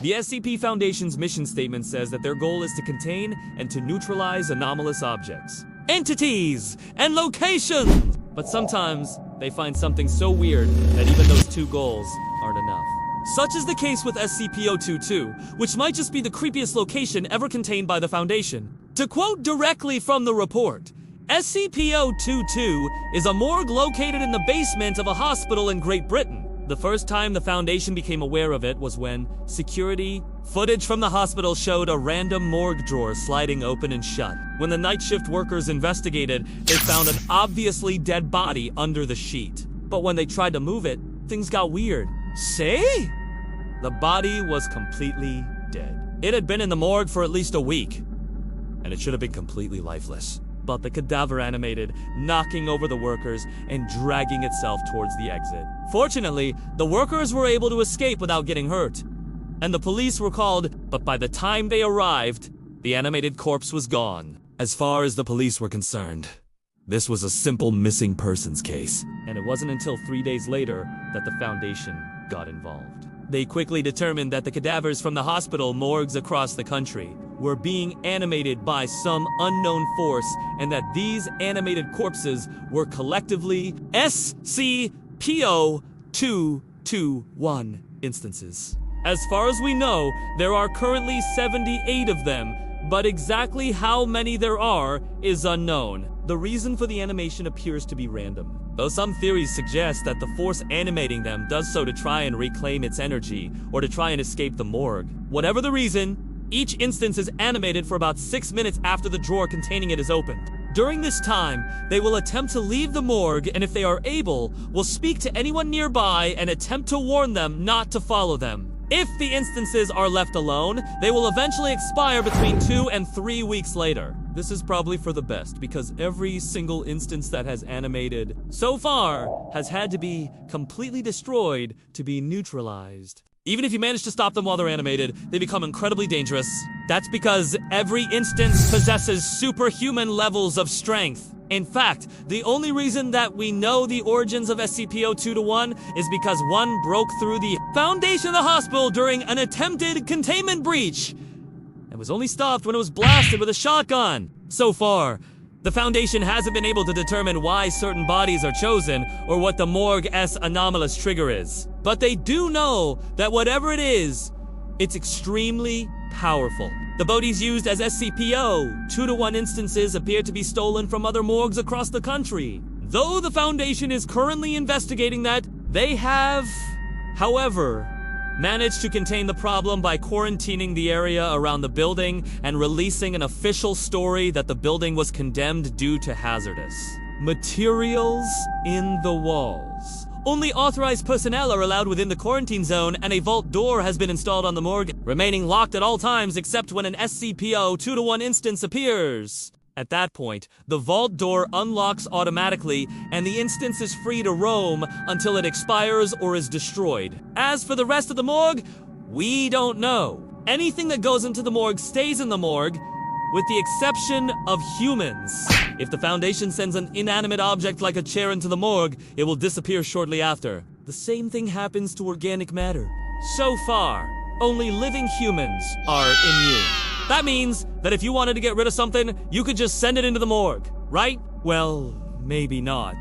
The SCP Foundation's mission statement says that their goal is to contain and to neutralize anomalous objects, entities, and locations! But sometimes, they find something so weird that even those two goals aren't enough. Such is the case with SCP-022, which might just be the creepiest location ever contained by the Foundation. To quote directly from the report, SCP-022 is a morgue located in the basement of a hospital in Great Britain. The first time the Foundation became aware of it was when security footage from the hospital showed a random morgue drawer sliding open and shut. When the night shift workers investigated, they found an obviously dead body under the sheet. But when they tried to move it, things got weird. Say? The body was completely dead. It had been in the morgue for at least a week, and it should have been completely lifeless. But the cadaver animated, knocking over the workers and dragging itself towards the exit. Fortunately, the workers were able to escape without getting hurt, and the police were called, but by the time they arrived, the animated corpse was gone. As far as the police were concerned, this was a simple missing persons case, and it wasn't until 3 days later that the Foundation got involved. They quickly determined that the cadavers from the hospital morgues across the country were being animated by some unknown force, and that these animated corpses were collectively SCP-022-1 instances. As far as we know, there are currently 78 of them, but exactly how many there are is unknown. The reason for the animation appears to be random, though some theories suggest that the force animating them does so to try and reclaim its energy, or to try and escape the morgue. Whatever the reason, each instance is animated for about 6 minutes after the drawer containing it is opened. During this time, they will attempt to leave the morgue, and if they are able, will speak to anyone nearby and attempt to warn them not to follow them. If the instances are left alone, they will eventually expire between 2 and 3 weeks later. This is probably for the best, because every single instance that has animated so far has had to be completely destroyed to be neutralized. Even if you manage to stop them while they're animated, they become incredibly dangerous. That's because every instance possesses superhuman levels of strength. In fact, the only reason that we know the origins of SCP-022-1 is because one broke through the foundation of the hospital during an attempted containment breach, and was only stopped when it was blasted with a shotgun. So far, the Foundation hasn't been able to determine why certain bodies are chosen or what the Morgue-S anomalous trigger is. But they do know that whatever it is, it's extremely powerful. The bodies used as SCP-022-1 instances appear to be stolen from other morgues across the country. Though the Foundation is currently investigating that, they have, however, managed to contain the problem by quarantining the area around the building and releasing an official story that the building was condemned due to hazardous materials in the walls. Only authorized personnel are allowed within the quarantine zone, and a vault door has been installed on the morgue, remaining locked at all times except when an SCP-022-1 instance appears. At that point, the vault door unlocks automatically, and the instance is free to roam until it expires or is destroyed. As for the rest of the morgue, we don't know. Anything that goes into the morgue stays in the morgue, with the exception of humans. If the Foundation sends an inanimate object like a chair into the morgue, it will disappear shortly after. The same thing happens to organic matter. So far, only living humans are immune. That means that if you wanted to get rid of something, you could just send it into the morgue, right? Well, maybe not.